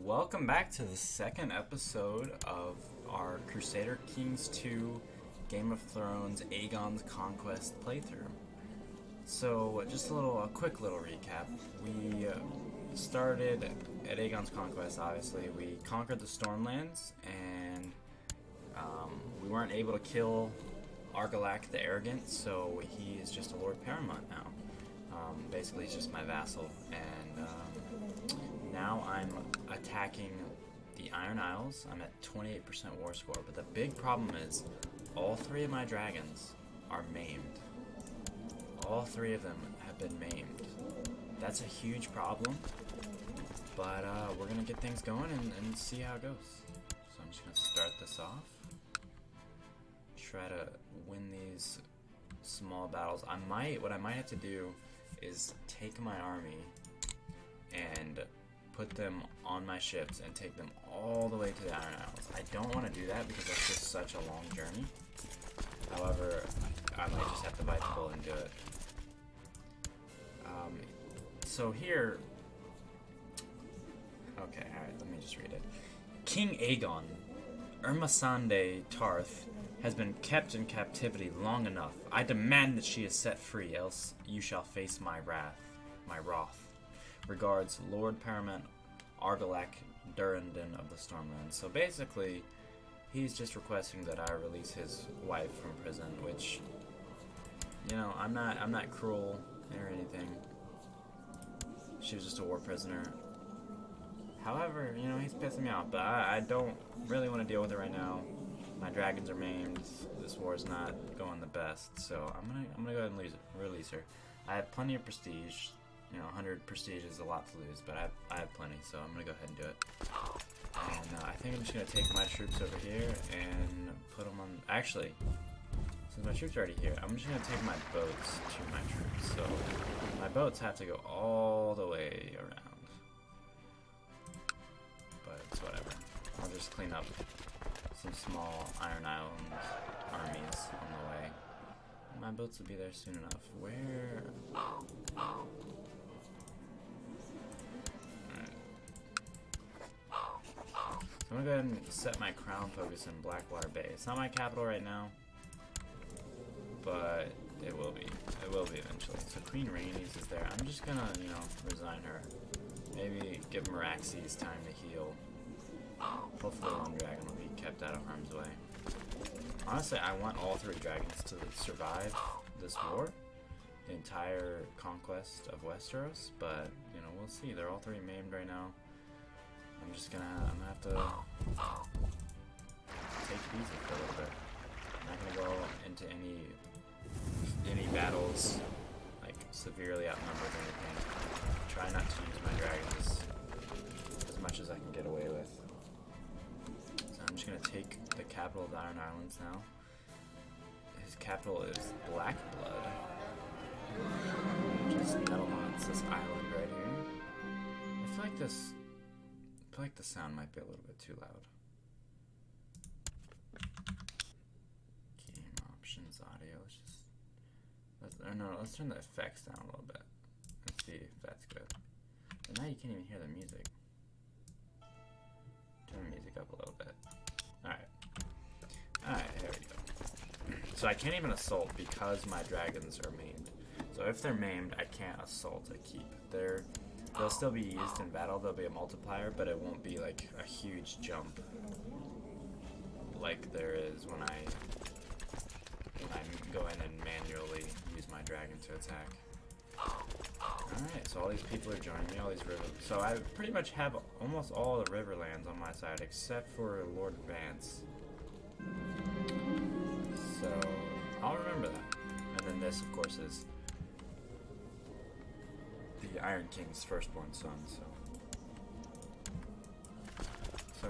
Welcome back to the second episode of our Crusader Kings 2 Game of Thrones Aegon's Conquest playthrough. So, just a quick little recap. We started at Aegon's Conquest, obviously. We conquered the Stormlands, and we weren't able to kill Argilac the Arrogant, so he is just a Lord Paramount now. Basically, he's just my vassal, and now I'm attacking the Iron Isles. I'm at 28% war score, but the big problem is all three of my dragons are maimed. All three of them have been maimed. That's a huge problem, but we're gonna get things going and see how it goes. So I'm just gonna start this off. Try to win these small battles. What I might have to do is take my army and put them on my ships and take them all the way to the Iron Isles. I don't want to do that because that's just such a long journey. However, I might just have to bite the bullet and do it. So here... Okay, alright, let me just read it. King Aegon, Ermasande Tarth, has been kept in captivity long enough. I demand that she is set free, else you shall face my wrath. Regards, Lord Paramount Argilac Durrandon of the Stormlands. So basically, he's just requesting that I release his wife from prison, which, you know, I'm not cruel or anything. She was just a war prisoner. However, you know, he's pissing me off, but I don't really want to deal with it right now. My dragons are maimed. This war is not going the best, so I'm gonna go ahead and release her. I have plenty of prestige. You know, 100 prestige is a lot to lose, but I have plenty, so I'm gonna go ahead and do it. And I think I'm just gonna take my troops over here and put them on. Actually, since my troops are already here, I'm just gonna take my boats to my troops. So my boats have to go all the way around, but it's whatever. I'll just clean up some small Iron Island armies on the way. My boats will be there soon enough. Where? So I'm gonna go ahead and set my crown focus in Blackwater Bay. It's not my capital right now, but it will be. It will be eventually. So Queen Rhaenys is there. I'm just gonna, you know, resign her. Maybe give Meraxes time to heal. Hopefully one dragon will be kept out of harm's way. Honestly, I want all three dragons to survive this war, the entire conquest of Westeros, but, you know, we'll see. They're all three maimed right now. I'm gonna have to take it easy for a little bit. I'm not gonna go into any battles like severely outnumbered or anything. Try not to use my dragons as much as I can get away with. So I'm just gonna take the capital of the Iron Islands now. His capital is Blackblood, which is Netherlands, this island right here. I feel like the sound might be a little bit too loud. Game options, audio. Let's turn the effects down a little bit. Let's see if that's good. But now you can't even hear the music. Turn the music up a little bit. Alright, there we go. So I can't even assault because my dragons are maimed. So if they're maimed, I can't assault a keep. They'll still be used in battle. There'll be a multiplier, but it won't be like a huge jump like there is when I go in and manually use my dragon to attack. Alright, so all these people are joining me, all these river. So I pretty much have almost all the riverlands on my side except for Lord Vance. So I'll remember that. And then this, of course, is the Iron King's firstborn son, so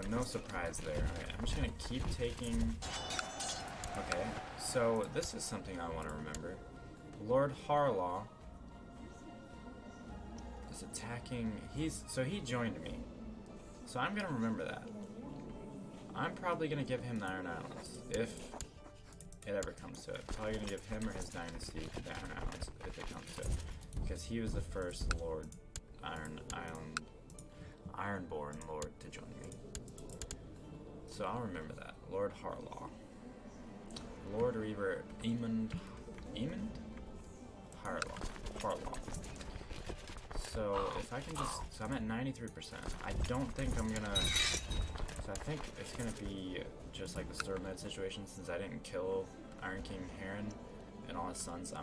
no surprise there. Alright, I'm just gonna keep taking. Okay, so this is something I want to remember. Lord Harlaw is attacking. He joined me, so I'm gonna remember that. I'm probably gonna give him the Iron Islands if it ever comes to it. Probably gonna give him or his dynasty the Iron Islands if it comes to it, because he was the first Lord Iron Island Ironborn Lord to join me. So I'll remember that. Lord Harlaw. Lord Reaver Emond Harlaw. So if I can just, so I'm at 93%. I don't think I'm gonna, so I think it's gonna be just like the Stormland situation, since I didn't kill Iron King Heron and all his sons. I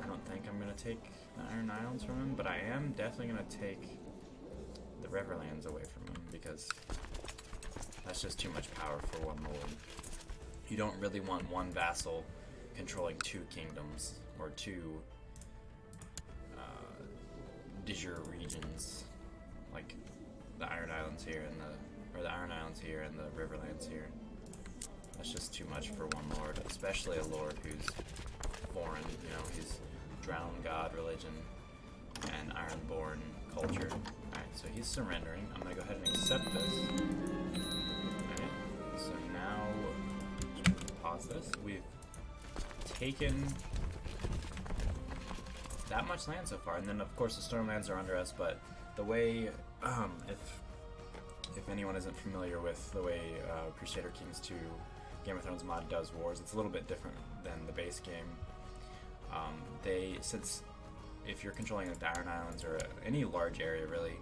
don't think I'm gonna take the Iron Islands from him, but I am definitely gonna take the Riverlands away from him, because that's just too much power for one lord. You don't really want one vassal controlling 2 kingdoms, or 2 de jure regions, like the Iron Islands here and the Iron Islands here and the Riverlands here. That's just too much for one lord, especially a lord who's foreign. You know, he's Drown God religion and Ironborn culture. Alright, so he's surrendering. I'm gonna go ahead and accept this. Alright, so now pause this. We've taken that much land so far, and then of course the Stormlands are under us, but the way, if anyone isn't familiar with the way Crusader Kings 2 Game of Thrones mod does wars, it's a little bit different than the base game. Since if you're controlling the Iron Islands or any large area really,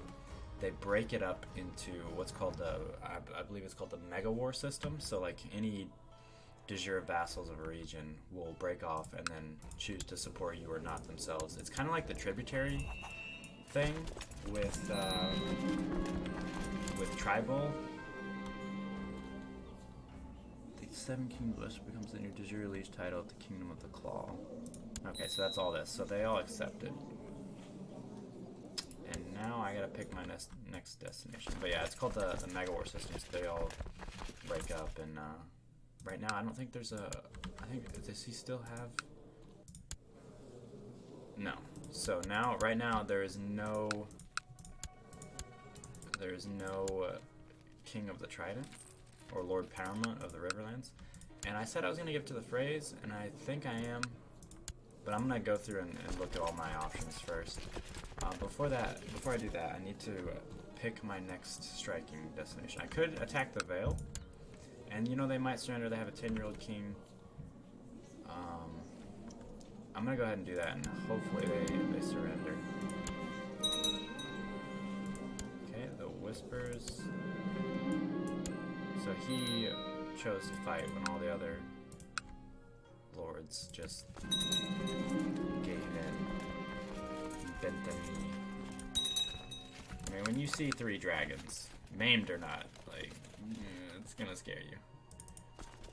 they break it up into what's called I believe it's called the Mega War system. So like any de jure vassals of a region will break off and then choose to support you or not themselves. It's kind of like the tributary thing with tribal. The Seven Kingdoms list becomes the new de jure liege title of the Kingdom of the Claw. Okay, so that's all this. So they all accepted. And now I gotta pick my next destination. But yeah, it's called the Mega War system, so they all break up. And right now I don't think there's a, does he still have? No. So now, right now, there is no King of the Trident, or Lord Paramount of the Riverlands. And I said I was going to give to the Freys, and I think I am, but I'm going to go through and look at all my options first. Before I do that, I need to pick my next striking destination. I could attack the Vale, and you know, they might surrender. They have a 10-year-old king. I'm gonna go ahead and do that, and hopefully they surrender. Okay, the Whispers. So he chose to fight when all the other lords just gave in, bent the knee. I mean, when you see 3 dragons, maimed or not, like, it's gonna scare you.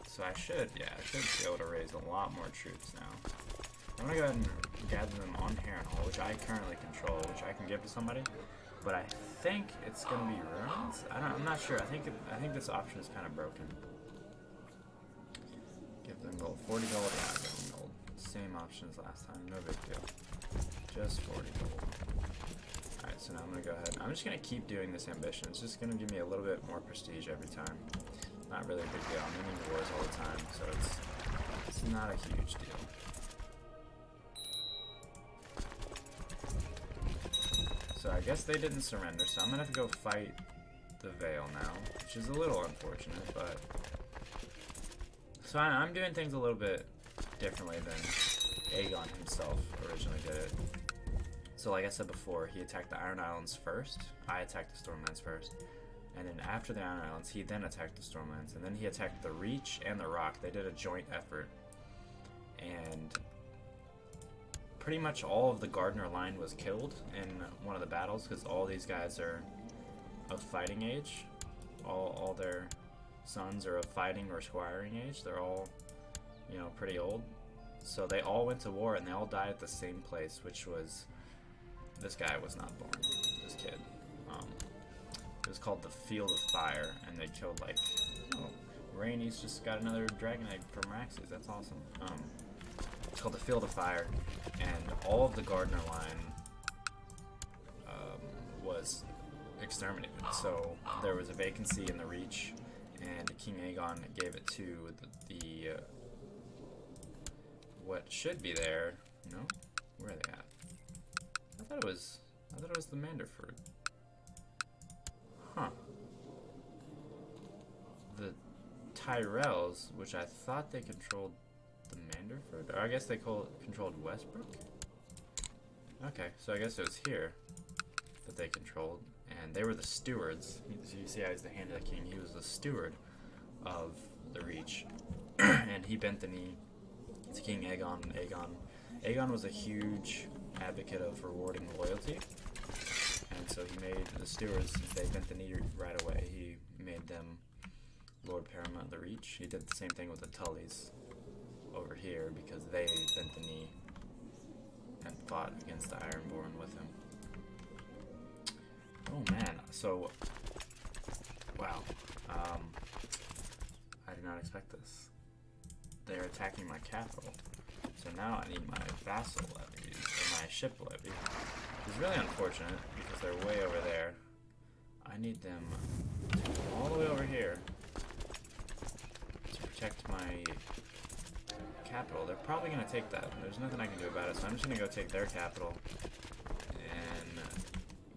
So I should be able to raise a lot more troops now. I'm gonna go ahead and gather them on Harrenhal, which I currently control, which I can give to somebody. But I think it's gonna be ruins. I'm not sure. I think this option is kind of broken. Give them gold, 40 gold. Yeah, I'll give them gold. Same option as last time. No big deal. Just 40 gold. All right, so now I'm gonna go ahead. I'm just gonna keep doing this ambition. It's just gonna give me a little bit more prestige every time. Not really a big deal. I'm winning wars all the time, so it's not a huge deal. So I guess they didn't surrender, so I'm gonna have to go fight the Vale now, which is a little unfortunate, but... So I'm doing things a little bit differently than Aegon himself originally did it. So like I said before, he attacked the Iron Islands first, I attacked the Stormlands first, and then after the Iron Islands, he then attacked the Stormlands, and then he attacked the Reach and the Rock. They did a joint effort, and pretty much all of the Gardner line was killed in one of the battles, because all these guys are of fighting age. All their sons are of fighting or squiring age. They're all, you know, pretty old. So they all went to war, and they all died at the same place, which was, this guy was not born, this kid. It was called the Field of Fire, and they killed, like, oh, Rhaenys just got another dragon egg from Raxes. That's awesome. It's called the Field of Fire, and all of the Gardner line was exterminated. So there was a vacancy in the Reach, and King Aegon gave it to the what should be there. No, where are they at? I thought it was the Manderford. Huh. The Tyrells, which I thought they controlled the Manderford, or I guess they controlled Westbrook? Okay, so I guess it was here that they controlled, and they were the stewards. So you see how he's the hand of the king. He was the steward of the Reach, and he bent the knee to King Aegon. Aegon was a huge advocate of rewarding loyalty, and so he made the stewards, since they bent the knee right away, he made them Lord Paramount of the Reach. He did the same thing with the Tullys over here, because they bent the knee and fought against the Ironborn with him. Oh man, so, wow, I did not expect this. They're attacking my capital, so now I need my vassal levies, or my ship levy, which is really unfortunate, because they're way over there. I need them to come all the way over here to protect my capital. They're probably going to take that. There's nothing I can do about it, so I'm just going to go take their capital and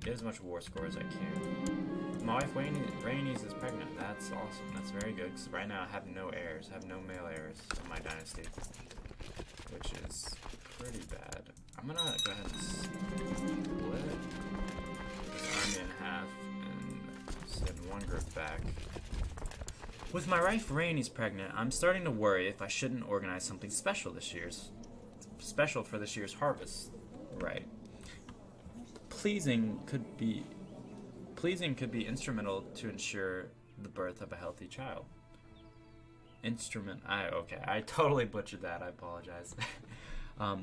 get as much war score as I can. My wife Rhaenys is pregnant. That's awesome. That's very good, because right now I have no heirs. I have no male heirs of my dynasty, which is pretty bad. I'm going to go ahead and split this army in half and send one group back. With my wife Rhaenys pregnant, I'm starting to worry if I shouldn't organize something special for this year's harvest. Right. Pleasing could be instrumental to ensure the birth of a healthy child. I totally butchered that. I apologize.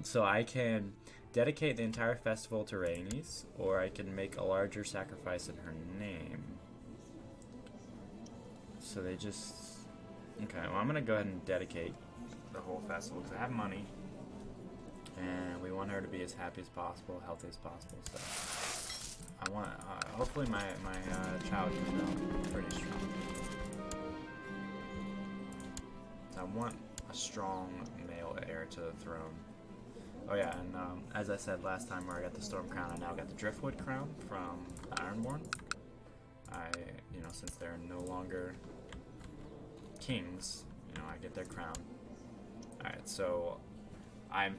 So I can dedicate the entire festival to Rhaenys, or I can make a larger sacrifice in her name. So they just... Okay, well, I'm going to go ahead and dedicate the whole festival, because I have money, and we want her to be as happy as possible, healthy as possible, so I want... hopefully my child comes out pretty strong. So I want a strong male heir to the throne. Oh yeah, and as I said last time where I got the Storm Crown, I now got the Driftwood Crown from the Ironborn. Since they're no longer kings, I get their crown. Alright, so I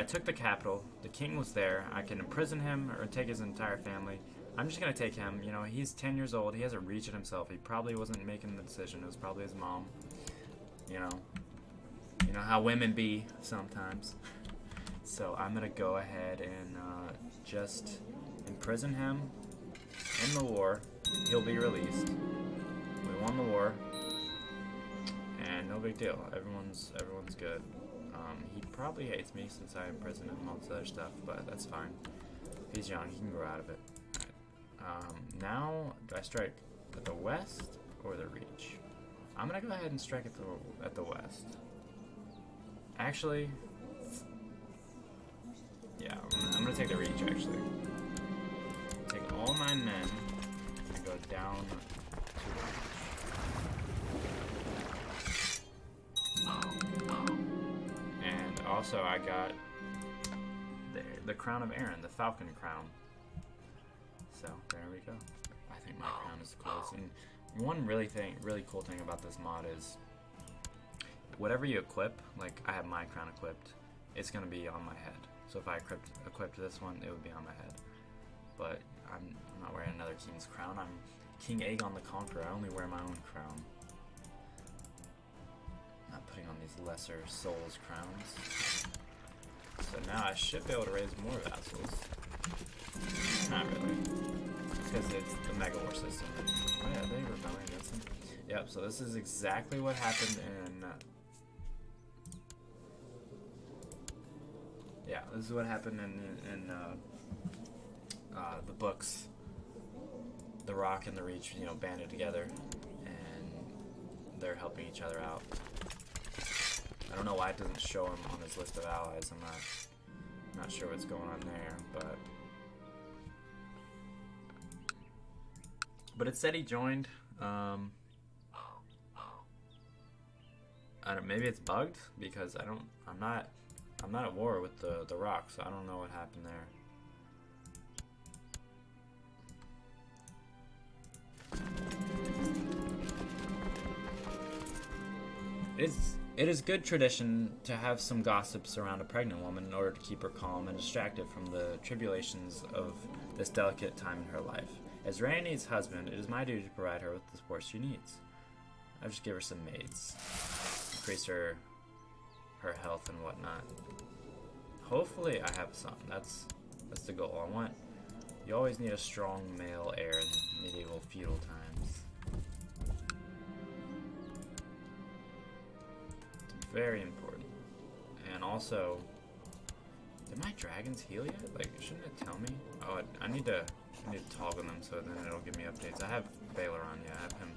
took the capital. The king was there. I can imprison him or take his entire family. I'm just gonna take him. He's 10 years old. He hasn't reached it himself. He probably wasn't making the decision. It was probably his mom. You know how women be sometimes. So I'm gonna go ahead and just imprison him in the war. He'll be released. We won the war, and no big deal. Everyone's good. He probably hates me since I imprisoned him and all this other stuff, but that's fine. He's young. He can grow out of it. Now, do I strike at the west or the Reach? I'm gonna go ahead and strike at the west. Actually, yeah, I'm gonna take the Reach. Actually, take all my men and go down to the Reach. And also, I got the Crown of Aaron, the Falcon Crown. So there we go. I think my crown is the coolest. And one really cool thing about this mod is whatever you equip, like I have my crown equipped, it's gonna be on my head. So if I equipped this one, it would be on my head. But I'm not wearing another king's crown. I'm King Aegon the Conqueror. I only wear my own crown. Not putting on these lesser souls crowns. So now I should be able to raise more vassals. Not really. Because it's the Mega War system. Oh yeah, they rebelling against them. Yep, so this is exactly what happened in... yeah, this is what happened in the books. The Rock and the Reach, banded together, and they're helping each other out. I don't know why it doesn't show him on his list of allies. I'm not sure what's going on there, but it said he joined. Maybe it's bugged because I'm not at war with the Rock, so I don't know what happened there. It is good tradition to have some gossips around a pregnant woman in order to keep her calm and distracted from the tribulations of this delicate time in her life. As Randy's husband, it is my duty to provide her with the support she needs. I'll just give her some maids, increase her health and whatnot. Hopefully, I have a son. That's the goal. You always need a strong male heir in medieval feudal times. It's very important. And also, did my dragons heal yet? Like, shouldn't it tell me? Oh, I need to toggle them so then it'll give me updates. I have Baylor on, yeah, I have him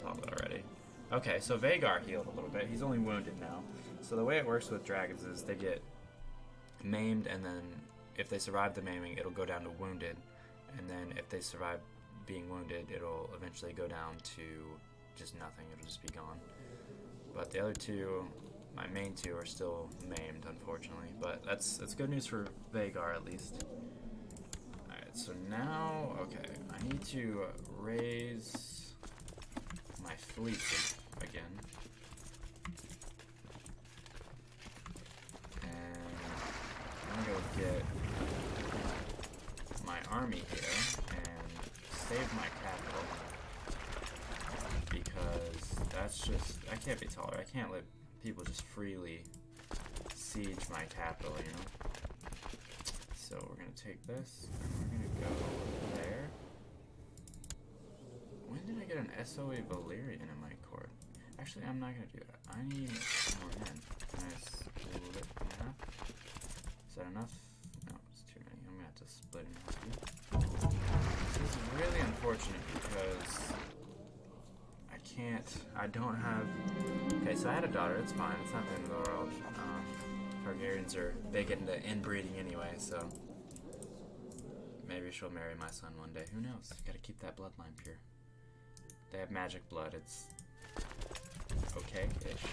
toggled already. Okay, so Vagar healed a little bit. He's only wounded now. So the way it works with dragons is they get maimed, and then if they survive the maiming, it'll go down to wounded. And then if they survive being wounded, it'll eventually go down to just nothing. It'll just be gone. But the other two, my main two, are still maimed, unfortunately. But that's good news for Vagar, at least. Alright, so now, okay, I need to raise my fleet again. And I'm gonna go get my army here and save my capital. Because that's just, I can't be taller. I can't let people just freely siege my capital, you know? So we're gonna take this, and we're gonna go there. When did I get an SOE Valyrian in my court? Actually, I'm not gonna do that. I need more men. Can I split it in half? Is that enough? No, it's too many. I'm gonna have to split it in half. This is really unfortunate because I don't have... Okay, so I had a daughter, it's fine, it's not the end of the world. Targaryens are big into inbreeding anyway, so maybe she'll marry my son one day. Who knows? Gotta keep that bloodline pure. They have magic blood, it's okay-ish.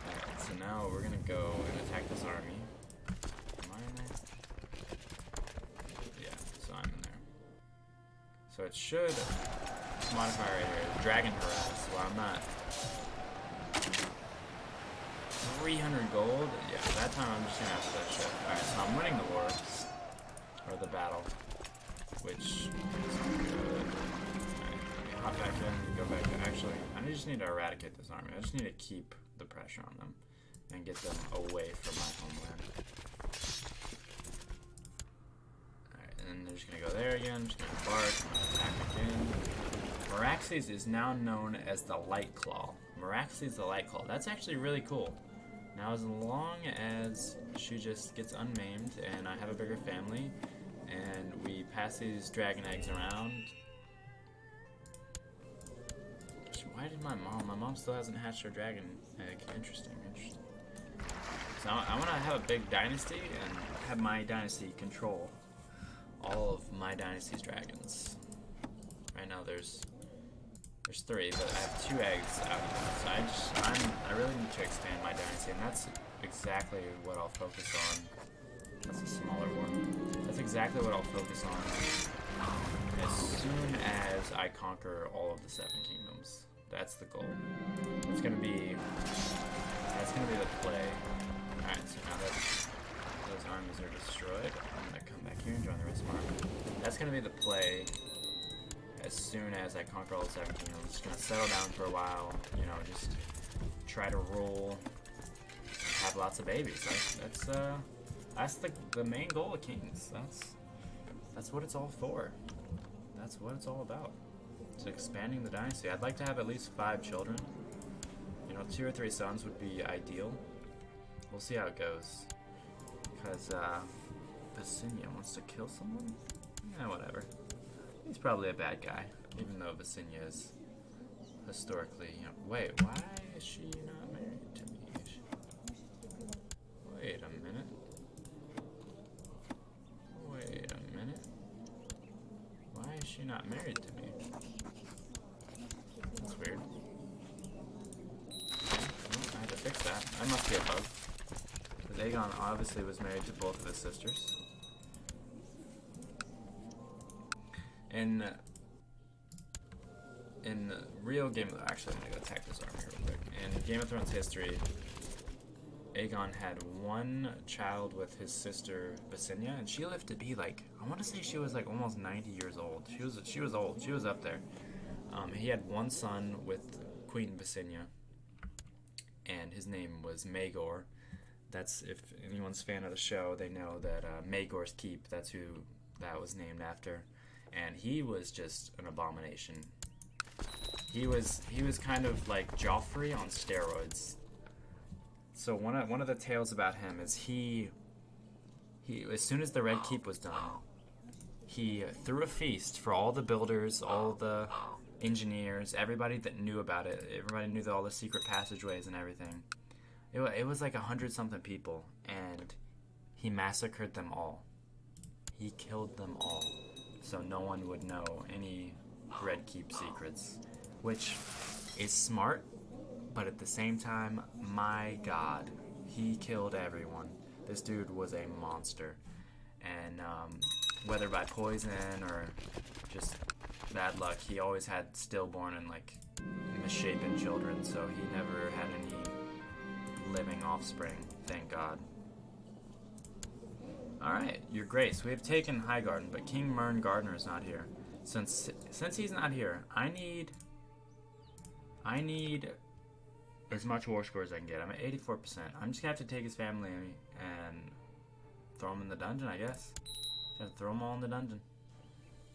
Alright, so now we're gonna go and attack this army. Am I in there? Yeah, so I'm in there. So it should... modifier right here, Dragon Harass. Well, I'm not 300 gold. Yeah, that time I'm just gonna have to shift. Alright, so I'm winning the war. Or the battle. Which is good. Alright, let me hop back in, go back to actually I just need to eradicate this army. I just need to keep the pressure on them and get them away from my homeland. Alright, and then they're just gonna go there again, I'm just gonna bark, I'm gonna attack again. Meraxes is now known as the Light Claw. Meraxes the Light Claw. That's actually really cool. Now, as long as she just gets unmaimed and I have a bigger family and we pass these dragon eggs around. Why did my mom still hasn't hatched her dragon egg? Interesting. So I want to have a big dynasty and have my dynasty control all of my dynasty's dragons. Right now there's 3, but I have 2 eggs out of them. So I really need to expand my dynasty, and that's exactly what I'll focus on. That's a smaller one. That's exactly what I'll focus on as soon as I conquer all of the 7 kingdoms. That's the goal. That's gonna be the play. Alright, so now that those armies are destroyed, I'm gonna come back here and join the rest of my army. That's gonna be the play. As soon as I conquer all the 7 kingdoms, I'm just gonna settle down for a while, you know, just try to rule and have lots of babies. That's the main goal of kings. That's what it's all for. That's what it's all about. It's expanding the dynasty. I'd like to have at least 5 children. You know, 2 or 3 sons would be ideal. We'll see how it goes. Because Vicinia wants to kill someone? Yeah, whatever. He's probably a bad guy, even though Vicinia is historically, you know. Wait, why is she not married to me? Wait a minute. Why is she not married to me? That's weird. Well, I had to fix that. That must be a bug. Because Aegon obviously was married to both of his sisters. And in real Game of... Actually, I'm going to go attack this army real quick. In Game of Thrones history, Aegon had one child with his sister Visenya, and she lived to be like, I want to say she was like almost 90 years old. She was old. She was up there. He had one son with Queen Visenya, and his name was Maegor. That's, if anyone's fan of the show, they know that Maegor's Keep, that's who that was named after. And he was just an abomination. He was kind of like Joffrey on steroids. So one of the tales about him is he as soon as the Red Keep was done, he threw a feast for all the builders, all the engineers, everybody that knew about it. Everybody knew all the secret passageways and everything. It was like 100-something people, and he massacred them all. He killed them all, so no one would know any Red Keep secrets, which is smart, but at the same time, my God, he killed everyone. This dude was a monster, and whether by poison or just bad luck, he always had stillborn and like misshapen children, so he never had any living offspring, thank God. Alright, Your Grace, we have taken Highgarden, but King Mern Gardner is not here. Since he's not here, I need as much war score as I can get. I'm at 84%. I'm just gonna have to take his family and throw him in the dungeon, I guess. Just have to throw them all in the dungeon.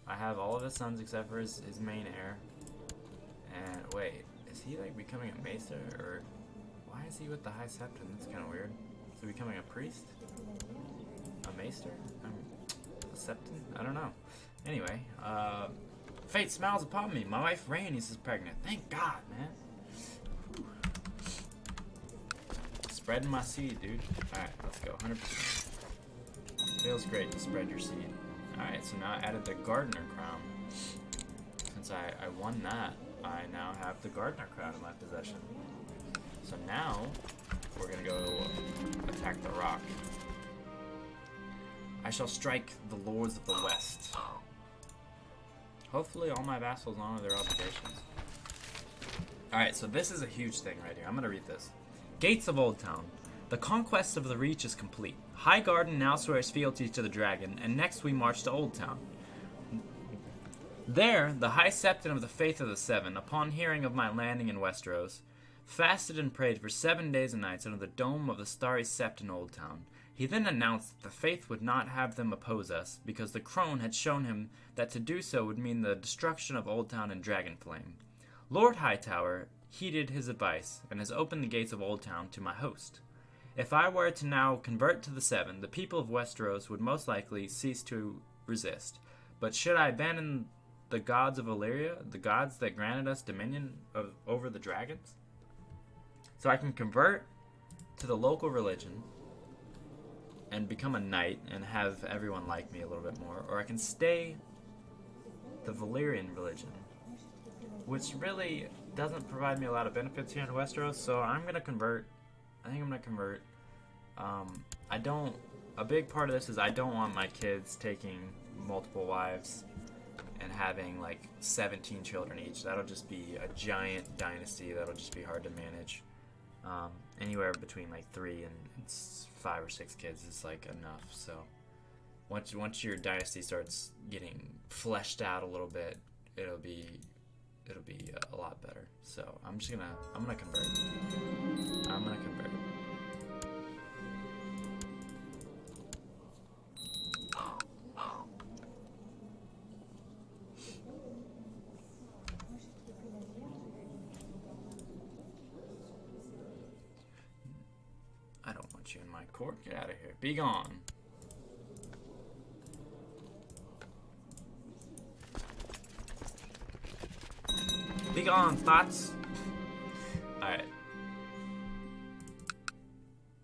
I have all of his sons except for his main heir. And wait, is he like becoming a maester, or why is he with the High Septon? That's kind of weird. Is he becoming a priest? A maester? A septon? I don't know. Anyway, fate smiles upon me. My wife Rhaenys is pregnant. Thank God, man. Whew. Spreading my seed, dude. Alright, let's go. 100%. Feels great to spread your seed. Alright, so now I added the Gardener Crown. Since I won that, I now have the Gardener Crown in my possession. So now, we're gonna go attack the rock. I shall strike the Lords of the West. Hopefully all my vassals honor their obligations. Alright, so this is a huge thing right here. I'm gonna read this. Gates of Old Town. The conquest of the Reach is complete. Highgarden now swears fealty to the dragon, and next we march to Old Town. There, the High Septon of the Faith of the Seven, upon hearing of my landing in Westeros, fasted and prayed for 7 days and nights under the dome of the starry Sept in Old Town. He then announced that the Faith would not have them oppose us, because the crone had shown him that to do so would mean the destruction of Old Town and Dragonflame. Lord Hightower heeded his advice, and has opened the gates of Old Town to my host. If I were to now convert to the Seven, the people of Westeros would most likely cease to resist. But should I abandon the gods of Illyria, the gods that granted us dominion over the dragons? So I can convert to the local religion and become a knight and have everyone like me a little bit more, or I can stay the Valyrian religion, which really doesn't provide me a lot of benefits here in Westeros, so I'm going to convert. I think I'm going to convert. A big part of this is I don't want my kids taking multiple wives and having like 17 children each. That'll just be a giant dynasty that'll just be hard to manage. Anywhere between like 3 and 5 or 6 kids is like enough. So once your dynasty starts getting fleshed out a little bit, it'll be a lot better. So I'm gonna convert. I'm gonna convert. I don't want you in my court. Get out of here. Be gone. Be gone, thoughts. Alright.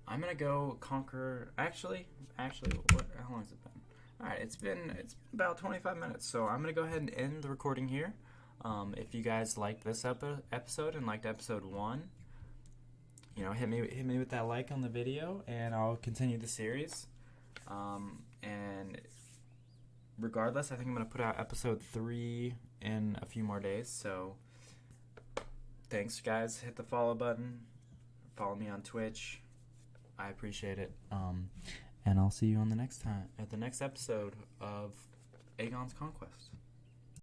I'm gonna go conquer. Actually, how long has it been? Alright, it's been about 25 minutes, so I'm gonna go ahead and end the recording here. If you guys liked this episode and liked episode 1, hit me with that like on the video, and I'll continue the series. And regardless, I think I'm gonna put out episode 3 in a few more days. So thanks, guys. Hit the follow button. Follow me on Twitch. I appreciate it. And I'll see you on the next time at the next episode of Aegon's Conquest.